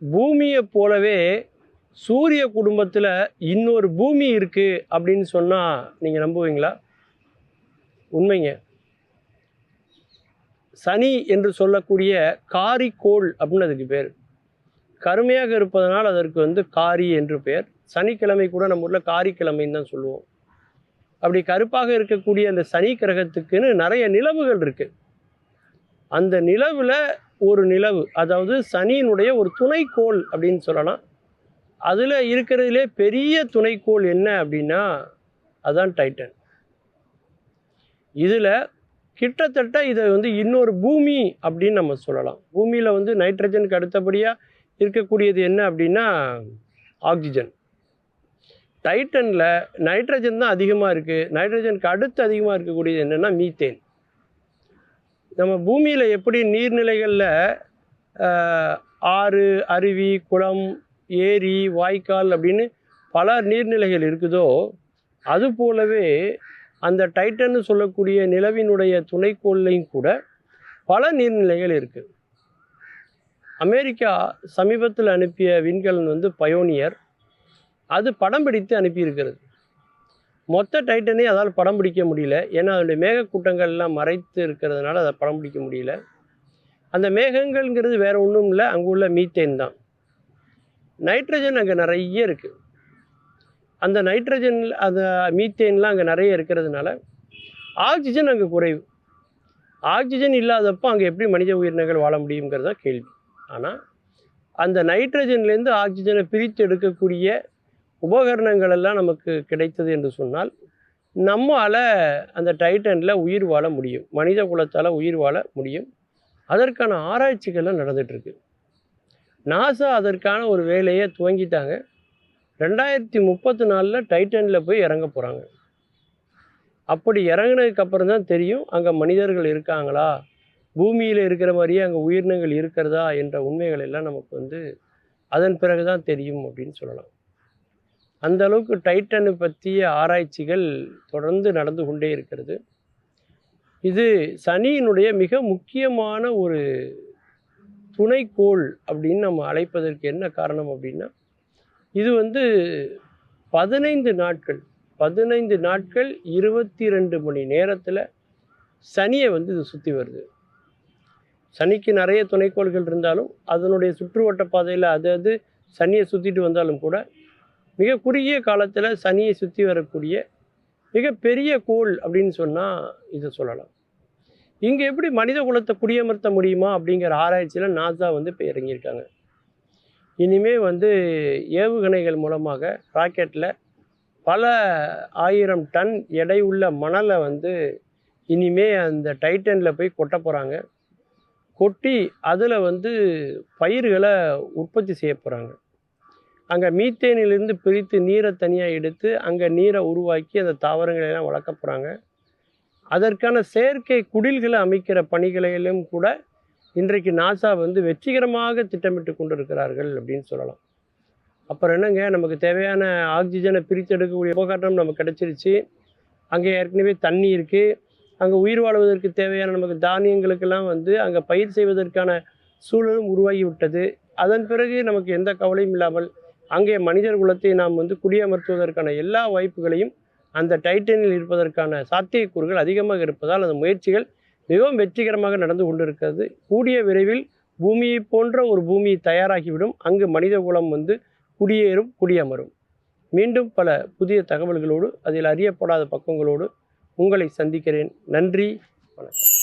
பூமியை போலவே சூரிய குடும்பத்தில் இன்னொரு பூமி இருக்குது அப்படின்னு சொன்னால் நீங்கள் நம்புவீங்களா? உண்மைங்க. சனி என்று சொல்லக்கூடிய காரிக்கோள் அப்படின்னு அதுக்கு பேர். கருமையாக இருப்பதனால் அதற்கு காரி என்று பெயர். சனிக்கிழமை கூட நம்ம ஊரில் காரிக்கிழமைன்னு தான் சொல்லுவோம். அப்படி கருப்பாக இருக்கக்கூடிய அந்த சனி கிரகத்துக்குன்னு நிறைய நிலவுகள் இருக்குது. அந்த நிலவில் ஒரு நிலவு, அதாவது சனியினுடைய ஒரு துணைக்கோள் அப்படின்னு சொல்லலாம். அதில் இருக்கிறதுலே பெரிய துணைக்கோள் என்ன அப்படின்னா அதுதான் டைட்டன். இதில் கிட்டத்தட்ட இதை இன்னொரு பூமி அப்படின்னு நம்ம சொல்லலாம். பூமியில் நைட்ரஜனுக்கு அடுத்தபடியாக இருக்கக்கூடியது என்ன அப்படின்னா ஆக்சிஜன். டைட்டனில் நைட்ரஜன் தான் அதிகமாக இருக்குது. நைட்ரஜனுக்கு அடுத்து அதிகமாக இருக்கக்கூடியது என்னென்னா மீத்தேன். நம்ம பூமியில் எப்படி நீர்நிலைகளில் ஆறு, அருவி, குளம், ஏரி, வாய்க்கால் அப்படின்னு பல நீர்நிலைகள் இருக்குதோ, அது போலவே அந்த டைட்டன்னு சொல்லக்கூடிய நிலவினுடைய துணைக்கோள்லையும் கூட பல நீர்நிலைகள் இருக்குது. அமெரிக்கா சமீபத்தில் அனுப்பிய விண்கலன் பயோனியர், அது படம் பிடித்து அனுப்பியிருக்கிறது. மொத்த டைட்டனை அதால் படம் பிடிக்க முடியல. ஏன்னா அதனுடைய மேகக்கூட்டங்கள்லாம் மறைத்து இருக்கிறதுனால அதை படம் பிடிக்க முடியல. அந்த மேகங்கள்ங்கிறது வேறு ஒன்றும் இல்லை, அங்கே உள்ள மீத்தேன் தான். நைட்ரஜன் அங்கே நிறைய இருக்குது. அந்த நைட்ரஜன், அந்த மீத்தேன்லாம் அங்கே நிறைய இருக்கிறதுனால ஆக்சிஜன் அங்கே குறைவு. ஆக்சிஜன் இல்லாதப்போ அங்கே எப்படி மனித உயிரினங்கள் வாழ முடியுங்கிறதா கேள்வி. ஆனால் அந்த நைட்ரஜன்லேருந்து ஆக்சிஜனை பிரித்து எடுக்கக்கூடிய உபகரணங்கள் எல்லாம் நமக்கு கிடைத்தது என்று சொன்னால் நம்மால் அந்த டைட்டனில் உயிர் வாழ முடியும், மனித குலத்தால் உயிர் வாழ முடியும். அதற்கான ஆராய்ச்சிகள்லாம் நடந்துகிட்ருக்கு. நாசா அதற்கான ஒரு வேலையை துவங்கிட்டாங்க. 2034 டைட்டனில் போய் இறங்க போகிறாங்க. அப்படி இறங்கினதுக்கப்புறம் தான் தெரியும் அங்கே மனிதர்கள் இருக்காங்களா, பூமியில் இருக்கிற மாதிரியே அங்கே உயிரினங்கள் இருக்கிறதா என்ற உண்மைகள் எல்லாம் நமக்கு அதன் பிறகு தான் தெரியும் அப்படின்னு சொல்லலாம். அந்த அளவுக்கு டைட்டனை பற்றிய ஆராய்ச்சிகள் தொடர்ந்து நடந்து கொண்டே இருக்கிறது. இது சனியினுடைய மிக முக்கியமான ஒரு துணைக்கோள் அப்படின்னு நம்ம அழைப்பதற்கு என்ன காரணம் அப்படின்னா, இது 15 நாட்கள் 22 மணி நேரத்தில் சனியை இது சுற்றி வருது. சனிக்கு நிறைய துணைக்கோள்கள் இருந்தாலும் அதனுடைய சுற்றுவட்ட பாதையில் அது சனியை சுற்றிட்டு வந்தாலும் கூட மிக குறுகிய காலத்தில் சனியை சுற்றி வரக்கூடிய மிகப்பெரிய கோள் அப்படின்னு சொன்னால் இதை சொல்லலாம். இங்கே எப்படி மனித குலத்தை குடியமர்த்த முடியுமா அப்படிங்கிற ஆராய்ச்சியில் நாசா இப்போ இறங்கியிருக்காங்க. இனிமேல் ஏவுகணைகள் மூலமாக ராக்கெட்டில் பல 1000 டன் எடை உள்ள மணலை இனிமே அந்த டைட்டனில் போய் கொட்ட போகிறாங்க. கொட்டி அதில் பயிர்களை உற்பத்தி செய்ய போகிறாங்க. அங்கே மீத்தேனிலிருந்து பிரித்து நீரை தனியாக எடுத்து அங்கே நீரை உருவாக்கி அந்த தாவரங்களெல்லாம் வளர்க்க போகிறாங்க. அதற்கான செயற்கை குடில்களை அமைக்கிற பணிகளையும் கூட இன்றைக்கு நாசா வெற்றிகரமாக திட்டமிட்டு கொண்டு இருக்கிறார்கள் அப்படின்னு சொல்லலாம். அப்புறம் என்னங்க, நமக்கு தேவையான ஆக்சிஜனை பிரித்து எடுக்கக்கூடிய உபகரணம் நமக்கு கிடச்சிருச்சு. அங்கே ஏற்கனவே தண்ணி இருக்குது. அங்கே உயிர் வாழ்வதற்கு தேவையான நமக்கு தானியங்களுக்கெல்லாம் அங்கே பயிர் செய்வதற்கான சூழலும் உருவாகி விட்டது. அதன் பிறகு நமக்கு எந்த கவலையும் இல்லாமல் அங்கே மனிதர் குலத்தை நாம் குடியமர்த்துவதற்கான எல்லா வாய்ப்புகளையும் அந்த டைட்டனில் இருப்பதற்கான சாத்தியக்கூறுகள் அதிகமாக இருப்பதால் அந்த முயற்சிகள் மிகவும் வெற்றிகரமாக நடந்து கொண்டிருக்கிறது. கூடிய விரைவில் பூமியை போன்ற ஒரு பூமி தயாராகிவிடும். அங்கு மனித குலம் குடியேறும், குடியமரும். மீண்டும் பல புதிய தகவல்களோடு, அதில் அறியப்படாத பக்கங்களோடு உங்களை சந்திக்கிறேன். நன்றி, வணக்கம்.